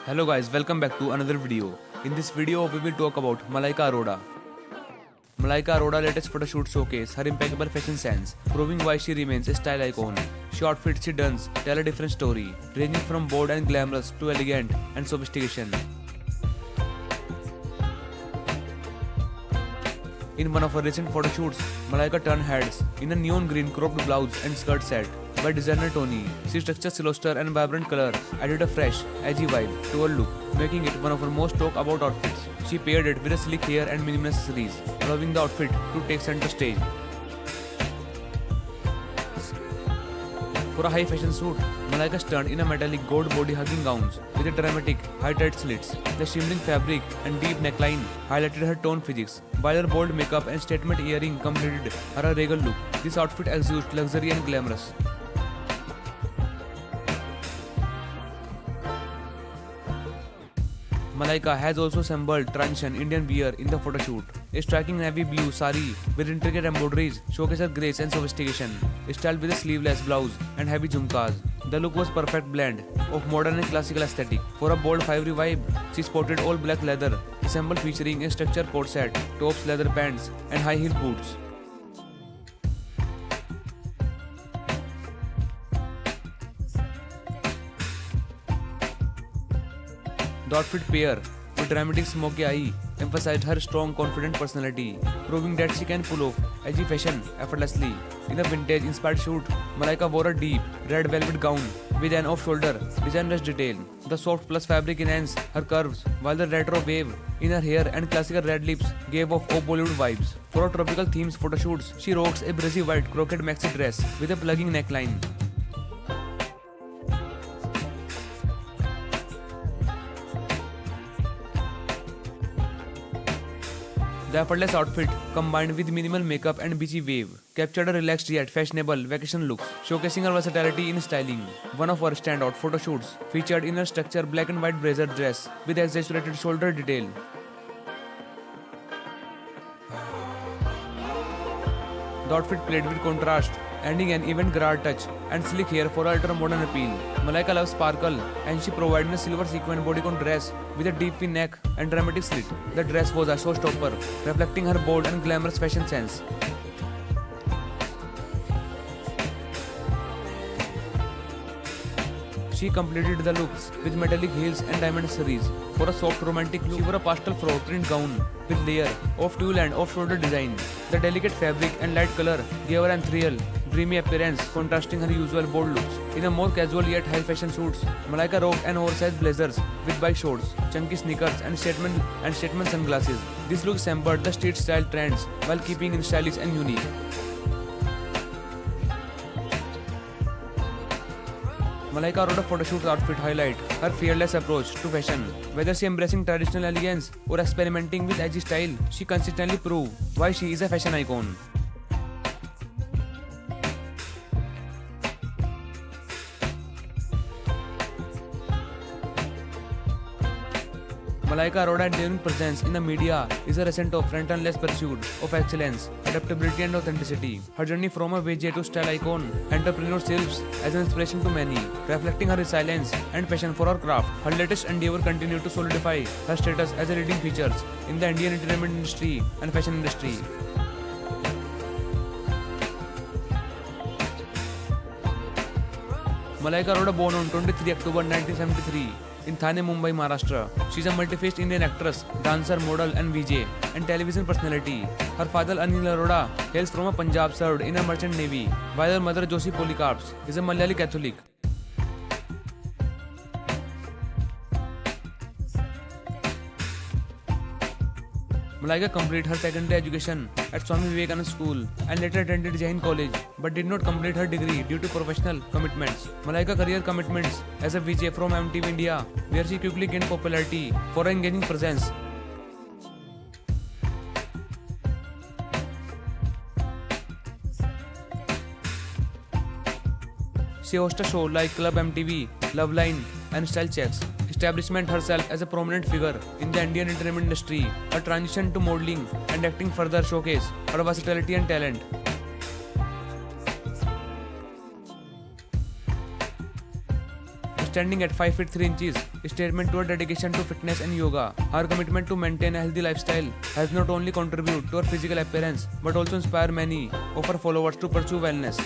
Hello guys, welcome back to another video. In this video, we will talk about Malaika Arora. Malaika Arora latest photo shoot showcase her impeccable fashion sense, proving why she remains a style icon. She outfits she dons tell a different story, ranging from bold and glamorous to elegant and sophistication. In one of her recent photo shoots, Malaika turned heads in a neon green cropped blouse and skirt set by designer Tony. She structured silhouette and vibrant color added a fresh, edgy vibe to her look, making it one of her most talked about outfits. She paired it with a sleek hair and minimal accessories, allowing the outfit to take center stage. For a high fashion suit, Malaika stunned in a metallic gold body hugging gowns with a dramatic high-tight slits. The shimmering fabric and deep neckline highlighted her tone physics, while her bold makeup and statement earring completed her regal look. This outfit exudes luxury and glamorous. Malaika has also assembled transition Indian wear in the photo shoot. A striking navy blue sari with intricate embroideries showcases her grace and sophistication, styled with a sleeveless blouse and heavy jhumkas. The look was perfect blend of modern and classical aesthetic. For a bold fiery vibe, she sported all black leather, assembled featuring a structured coat set, tops, leather pants, and high heel boots. The outfit pair with dramatic smoky eye emphasized her strong, confident personality, proving that she can pull off edgy fashion effortlessly. In a vintage-inspired shoot, Malaika wore a deep red velvet gown with an off-shoulder designer's detail. The soft plus fabric enhanced her curves, while the retro wave in her hair and classical red lips gave off Bollywood vibes. For her tropical themes photo shoots, she rocks a breezy white croquette maxi dress with a plugging neckline. The effortless outfit, combined with minimal makeup and beachy wave, captured a relaxed yet fashionable vacation look, showcasing her versatility in styling. One of her standout photo shoots featured in her structured black and white blazer dress with exaggerated shoulder detail. The outfit played with contrast, adding an even grad touch and sleek hair for ultra-modern appeal. Malaika loves sparkle, and she provided a silver sequin bodycon dress with a deep V-neck and dramatic slit. The dress was a showstopper, reflecting her bold and glamorous fashion sense. She completed the look with metallic heels and diamond accessories. For a soft romantic look, she wore a pastel frock print gown with layer of tulle and off-shoulder design. The delicate fabric and light color gave her an ethereal, dreamy appearance, contrasting her usual bold looks. In a more casual yet high-fashion suits, Malaika rocked an oversized blazers with bike shorts, chunky sneakers, and statement sunglasses. This look sampled the street-style trends while keeping it stylish and unique. Malaika Arora photoshoot outfit highlight her fearless approach to fashion. Whether she embracing traditional elegance or experimenting with edgy style, she consistently proved why she is a fashion icon. Malaika Arora's enduring presence in the media is a representative of relentless pursuit of excellence, adaptability, and authenticity. Her journey from a VJ to style icon, entrepreneur serves as an inspiration to many, reflecting her resilience and passion for her craft. Her latest endeavor continues to solidify her status as a leading figure in the Indian entertainment industry and fashion industry. Malaika Arora born on 23 October 1973 in Thane, Mumbai, Maharashtra. She is a multi-faced Indian actress, dancer, model and VJ and television personality. Her father Anil Arora hails from a Punjab, served in a merchant navy, while her mother Joshi Polycarps is a Malayali Catholic. Malaika completed her secondary education at Swami Vivekananda School and later attended Jain College but did not complete her degree due to professional commitments. Malaika career commitments as a VJ from MTV India, where she quickly gained popularity for her engaging presence. She hosted shows like Club MTV, Love Line, and Style Checks, establishment herself as a prominent figure in the Indian entertainment industry. Her transition to modeling and acting further showcase her versatility and talent. Standing at 5 feet 3 inches, a statement to her dedication to fitness and yoga. Her commitment to maintain a healthy lifestyle has not only contributed to her physical appearance but also inspired many of her followers to pursue wellness.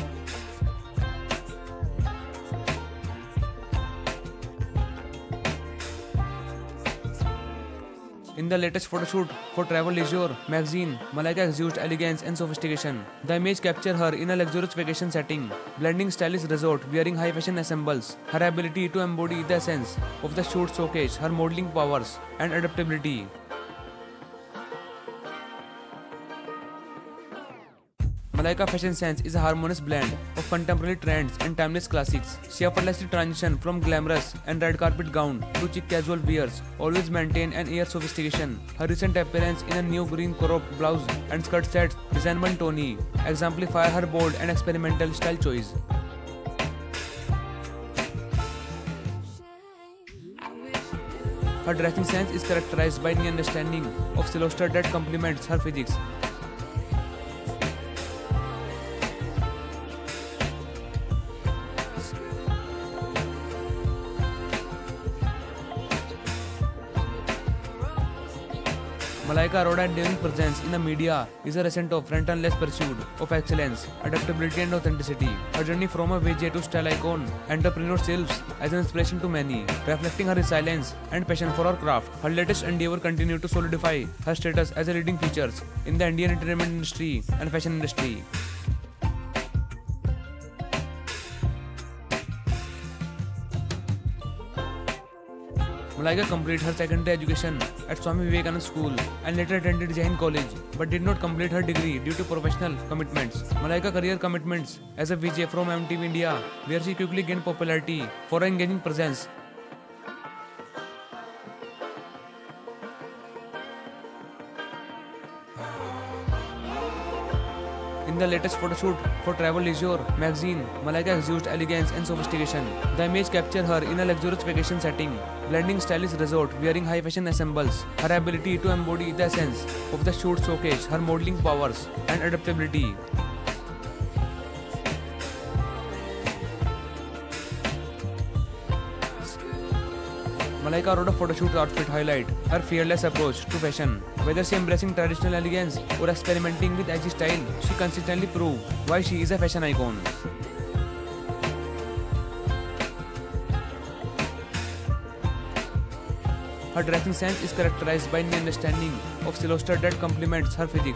In the latest photoshoot for Travel Leisure magazine, Malaika exudes elegance and sophistication. The image captures her in a luxurious vacation setting, blending stylish resort wearing high fashion ensembles. Her ability to embody the essence of the shoot showcase her modeling powers and adaptability. Malaika fashion sense is a harmonious blend of contemporary trends and timeless classics. She effortlessly transitions from glamorous and red carpet gown to chic casual wears, always maintain an air of sophistication. Her recent appearance in a new green crop blouse and skirt sets designed by Tony exemplify her bold and experimental style choice. Her dressing sense is characterized by an understanding of silhouette that complements her physique. Malaika Aroda's enduring presence in the media is a recent of relentless pursuit of excellence, adaptability and authenticity. Her journey from a VJ to style icon, entrepreneur serves as an inspiration to many, reflecting her resilience and passion for her craft. Her latest endeavor continues to solidify her status as a leading features in the Indian entertainment industry and fashion industry. Malaika completed her secondary education at Swami Vivekananda School and later attended Jain College but did not complete her degree due to professional commitments. Malaika career commitments as a VJ from MTV India, where she quickly gained popularity for her engaging presence. In the latest photoshoot for Travel Leisure magazine, Malaika exudes elegance and sophistication. The image captures her in a luxurious vacation setting, blending stylish resort wearing high fashion ensembles. Her ability to embody the essence of the shoot showcase her modeling powers and adaptability. Malaika Aroda's photoshoot outfit highlight her fearless approach to fashion. Whether she embracing traditional elegance or experimenting with edgy style, she consistently proves why she is a fashion icon. Her dressing sense is characterized by an understanding of silhouette that complements her physique.